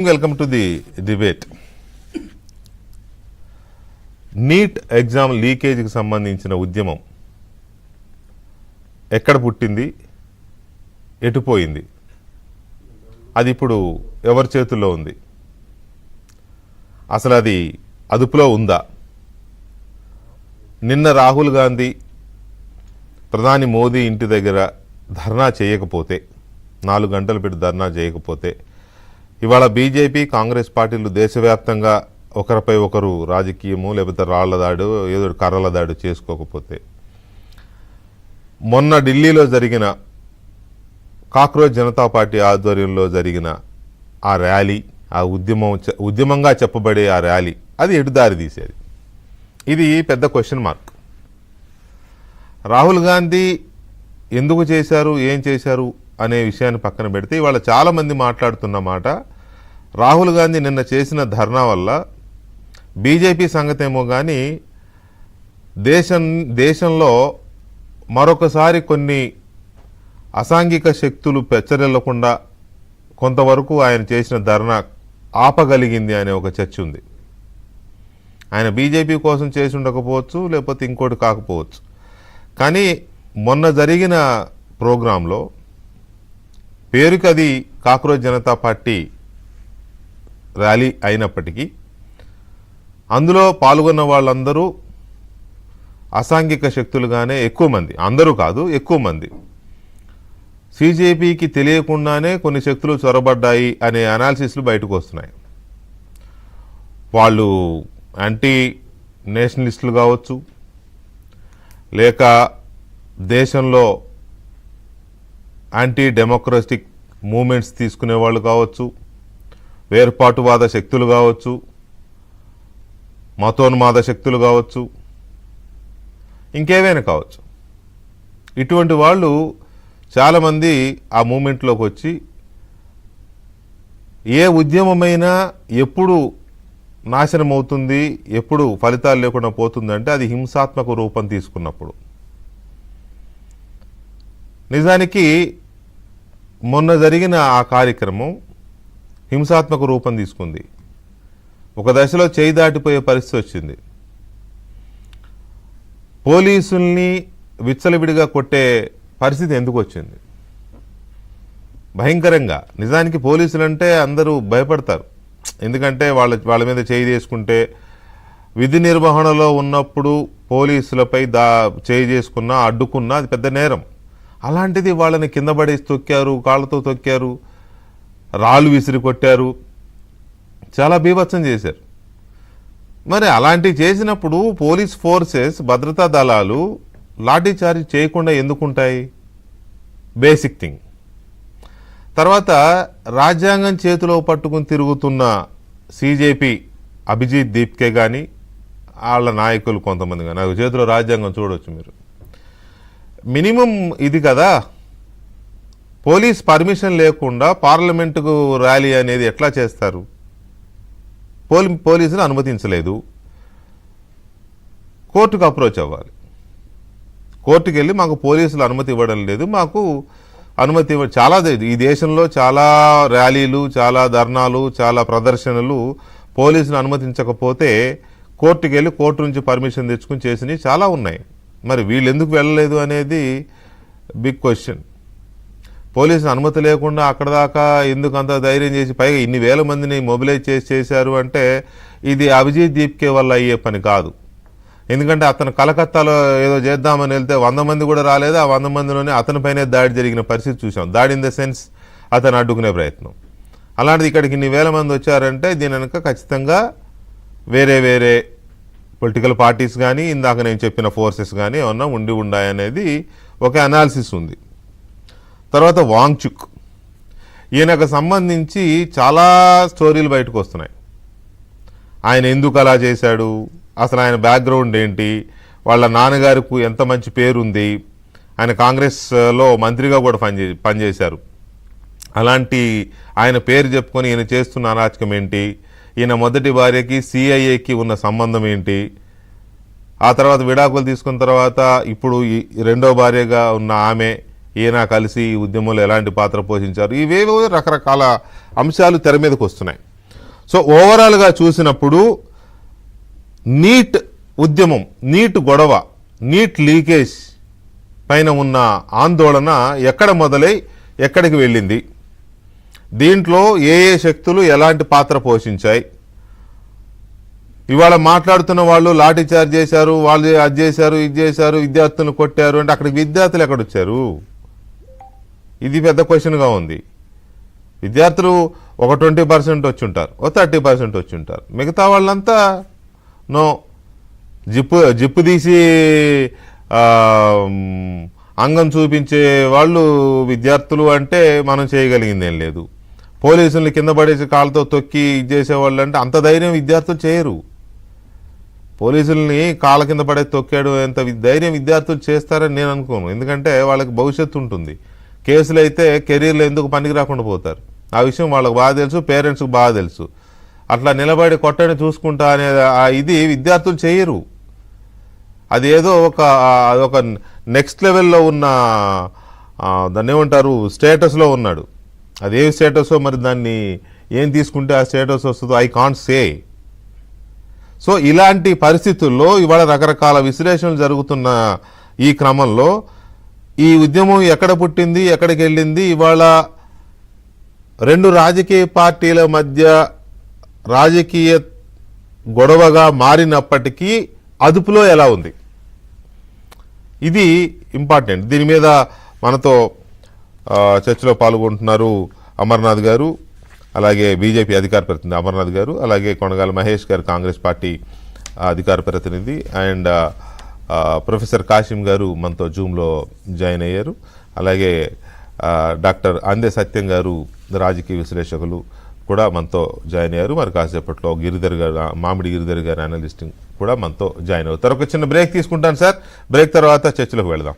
Welcome to the debate. NEET exam లీకేజీకి సంబంధించిన ఉద్యమం ఎక్కడ పుట్టింది, ఎటుపోయింది, అది ఇప్పుడు ఎవరి చేతుల్లో ఉంది, అసలు అది అదుపులో ఉందా? నిన్న రాహుల్ గాంధీ ప్రధాని మోదీ ఇంటి దగ్గర ధర్నా చేయకపోతే, 4 గంటలు పెట్టి ధర్నా చేయకపోతే, ఇవాళ బీజేపీ కాంగ్రెస్ పార్టీలు దేశవ్యాప్తంగా ఒకరిపై ఒకరు రాజకీయము లేకపోతే రాళ్ల దాడు ఏదో కర్రల దాడు చేసుకోకపోతే, మొన్న ఢిల్లీలో జరిగిన కాక్రోచ్ జనతా పార్టీ ఆధ్వర్యంలో జరిగిన ఆ ర్యాలీ, ఆ ఉద్యమంగా చెప్పబడే ఆ ర్యాలీ, అది ఎటు దారి తీసేది? ఇది పెద్ద క్వశ్చన్ మార్క్. రాహుల్ గాంధీ ఎందుకు చేశారు, ఏం చేశారు అనే విషయాన్ని పక్కన పెడితే, ఇవాళ చాలామంది మాట్లాడుతున్న మాట, రాహుల్ గాంధీ నిన్న చేసిన ధర్నా వల్ల బీజేపీ సంగతి ఏమో కానీ దేశంలో మరొకసారి కొన్ని అసాంఘిక శక్తులు పెచ్చరిల్లకుండా కొంతవరకు ఆయన చేసిన ధర్నా ఆపగలిగింది అనే ఒక చర్చ ఉంది. ఆయన బీజేపీ కోసం చేసి ఉండకపోవచ్చు, లేకపోతే ఇంకోటి కాకపోవచ్చు. కానీ మొన్న జరిగిన ప్రోగ్రాంలో పేరుకి అది కాక్రోచ్ జనతా పార్టీ ర్యాలీ అయినప్పటికీ అందులో పాల్గొన్న వాళ్ళందరూ అసాంఘిక శక్తులుగానే, ఎక్కువ మంది, అందరూ కాదు ఎక్కువ మంది, బీజేపీకి తెలియకుండానే కొన్ని శక్తులు చొరబడ్డాయి అనే అనాలిసిస్లు బయటకు వస్తున్నాయి. వాళ్ళు యాంటీ నేషనలిస్టులు కావచ్చు, లేక దేశంలో యాంటీ డెమోక్రటిక్ మూమెంట్స్ తీసుకునే వాళ్ళు కావచ్చు, వేర్పాటువాద శక్తులు కావచ్చు, మతోన్మాద శక్తులు కావచ్చు, ఇంకేవైనా కావచ్చు. ఇటువంటి వాళ్ళు చాలామంది ఆ మూమెంట్లోకి వచ్చి ఏ ఉద్యమమైనా ఎప్పుడు నాశనం అవుతుంది, ఎప్పుడు ఫలితాలు లేకుండా పోతుందంటే అది హింసాత్మక రూపం తీసుకున్నప్పుడు. నిజానికి మొన్న జరిగిన ఆ కార్యక్రమం హింసాత్మక రూపం తీసుకుంది. ఒక దశలో చేయి దాటిపోయే పరిస్థితి వచ్చింది. పోలీసుల్ని విచ్చలవిడిగా కొట్టే పరిస్థితి ఎందుకు వచ్చింది? భయంకరంగా. నిజానికి పోలీసులంటే అందరూ భయపడతారు. ఎందుకంటే వాళ్ళ మీద చేయి చేసుకుంటే, విధి నిర్వహణలో ఉన్నప్పుడు పోలీసులపై చేయి చేసుకున్నా, అడ్డుకున్నా అది పెద్ద నేరం. అలాంటిది వాళ్ళని కింద పడేసి తొక్కారు, కాళ్ళతో తొక్కారు, రాళ్ళు విసిరి కొట్టారు, చాలా బీభత్సం చేశారు. మరి అలాంటివి చేసినప్పుడు పోలీస్ ఫోర్సెస్, భద్రతా దళాలు లాఠీ చార్జ్ చేయకుండా ఎందుకుంటాయి? Basic thing. తర్వాత రాజ్యాంగం చేతిలో పట్టుకుని తిరుగుతున్న సీజేపీ అభిజిత్ దీప్కే కానీ వాళ్ళ నాయకులు కొంతమంది కానీ, నాకు చేతిలో రాజ్యాంగం చూడవచ్చు మీరు. మినిమం ఇది కదా, పోలీస్ పర్మిషన్ లేకుండా పార్లమెంటుకు ర్యాలీ అనేది ఎట్లా చేస్తారు? పోలీసులు అనుమతించలేదు, కోర్టుకు అప్రోచ్ అవ్వాలి. కోర్టుకు వెళ్ళి మాకు పోలీసులు అనుమతి ఇవ్వడం లేదు, మాకు అనుమతి చాలా ఈ దేశంలో చాలా ర్యాలీలు, చాలా ధర్నాలు, చాలా ప్రదర్శనలు పోలీసులు అనుమతించకపోతే కోర్టుకు వెళ్ళి కోర్టు నుంచి పర్మిషన్ తెచ్చుకుని చేసినవి చాలా ఉన్నాయి. మరి వీళ్ళు ఎందుకు వెళ్ళలేదు అనేది బిగ్ క్వశ్చన్. పోలీసులు అనుమతి లేకుండా అక్కడ దాకా ఎందుకు అంత ధైర్యం చేసి, పైగా ఇన్ని వేల మందిని మొబిలైజ్ చేశారు అంటే ఇది అభిజిత్ దీప్కే వల్ల అయ్యే పని కాదు. ఎందుకంటే అతను కలకత్తాలో ఏదో చేద్దామని వెళ్తే 100 మంది కూడా రాలేదు. ఆ 100 మందిలోనే అతనిపైనే దాడి జరిగిన పరిస్థితి చూసాం. దాడి ఇన్ ద సెన్స్ అతను అడ్డుకునే ప్రయత్నం. అలాంటిది ఇక్కడికి ఇన్ని వేల మంది వచ్చారంటే దీని వెనక ఖచ్చితంగా వేరే వేరే పొలిటికల్ పార్టీస్ కానీ, ఇందాక నేను చెప్పిన ఫోర్సెస్ కానీ ఏమన్నా ఉండాయనేది ఒక అనాలిసిస్ ఉంది. తర్వాత వాంగ్చుక్, ఈయనకు సంబంధించి చాలా స్టోరీలు బయటకు వస్తున్నాయి. ఆయన ఎందుకు అలా చేశాడు, అసలు ఆయన బ్యాక్గ్రౌండ్ ఏంటి, వాళ్ళ నాన్నగారికి ఎంత మంచి పేరుంది, ఆయన కాంగ్రెస్లో మంత్రిగా కూడా పనిచేశారు. అలాంటి ఆయన పేరు చెప్పుకొని ఈయన చేస్తున్న అరాచకం ఏంటి, ఈయన మొదటి భార్యకి సిఐఏకి ఉన్న సంబంధం ఏంటి, ఆ తర్వాత విడాకులు తీసుకున్న తర్వాత ఇప్పుడు రెండో భార్యగా ఉన్న ఆమె ఈయన కలిసి ఈ ఉద్యమంలో ఎలాంటి పాత్ర పోషించారు, ఇవేవో రకరకాల అంశాలు తెర మీదకి వస్తున్నాయి. సో ఓవరాల్గా చూసినప్పుడు నీట్ ఉద్యమం, నీట్ గొడవ, నీట్ లీకేజ్ పైన ఉన్న ఆందోళన ఎక్కడ మొదలై ఎక్కడికి వెళ్ళింది, దీంట్లో ఏ ఏ శక్తులు ఎలాంటి పాత్ర పోషించాయి, ఇవాళ మాట్లాడుతున్న వాళ్ళు లాఠీ చార్జ్ చేశారు, వాళ్ళు అది చేశారు, ఇది చేశారు, విద్యార్థులను కొట్టారు అంటే అక్కడికి విద్యార్థులు ఎక్కడొచ్చారు? ఇది పెద్ద క్వశ్చన్గా ఉంది. విద్యార్థులు ఒక 20% వచ్చి ఉంటారు, ఒక 30% వచ్చి ఉంటారు, మిగతా వాళ్ళంతా నో. జిప్పు తీసి అంగం చూపించే వాళ్ళు విద్యార్థులు అంటే మనం చేయగలిగింది ఏం లేదు. పోలీసుల్ని కింద పడేసి కాళ్ళతో తొక్కి చేసేవాళ్ళు అంటే అంత ధైర్యం విద్యార్థులు చేయరు. పోలీసుల్ని కాళ్ళ కింద పడే తొక్కాడు ఎంత ధైర్యం విద్యార్థులు చేస్తారని నేను అనుకోను. ఎందుకంటే వాళ్ళకి భవిష్యత్తు ఉంటుంది. కేసులు అయితే కెరీర్లో ఎందుకు పనికి రాకుండా పోతారు, ఆ విషయం వాళ్ళకి బాగా తెలుసు, పేరెంట్స్కి బాగా తెలుసు. అట్లా నిలబడి కొట్టని చూసుకుంటా అనే ఇది విద్యార్థులు చేయరు. అది ఏదో ఒక నెక్స్ట్ లెవెల్లో ఉన్న దాన్ని ఏమంటారు స్టేటస్లో ఉన్నాడు. అది ఏ స్టేటసో మరి దాన్ని ఏం తీసుకుంటే ఆ స్టేటస్ వస్తుందో ఐ కాంట్ సే. సో ఇలాంటి పరిస్థితుల్లో ఇవాళ రకరకాల విశ్లేషణలు జరుగుతున్న ఈ క్రమంలో ఈ ఉద్యమం ఎక్కడ పుట్టింది, ఎక్కడికి వెళ్ళింది, ఇవాళ రెండు రాజకీయ పార్టీల మధ్య రాజకీయ గొడవగా మారినప్పటికీ అదుపులో ఎలా ఉంది, ఇది ఇంపార్టెంట్. దీని మీద మనతో చర్చలో పాల్గొంటున్నారు అమర్నాథ్ గారు, అలాగే బీజేపీ అధికార ప్రతినిధి అమర్నాథ్ గారు, అలాగే కొనగాల మహేష్ గారు కాంగ్రెస్ పార్టీ అధికార ప్రతినిధి, అండ్ ప్రొఫెసర్ కాశీం గారు మనతో జూమ్లో జాయిన్ అయ్యారు. అలాగే డాక్టర్ అందే సత్యం గారు రాజకీయ విశ్లేషకులు కూడా మనతో జాయిన్ అయ్యారు. మరి కాసేపట్లో గిరిధర్ గారు, మామిడి గిరిధర్ గారు అనలిస్ట్ కూడా మనతో జాయిన్ అవుతారు. ఒక చిన్న బ్రేక్ తీసుకుంటాను సార్. బ్రేక్ తర్వాత చర్చలోకి వెళదాం.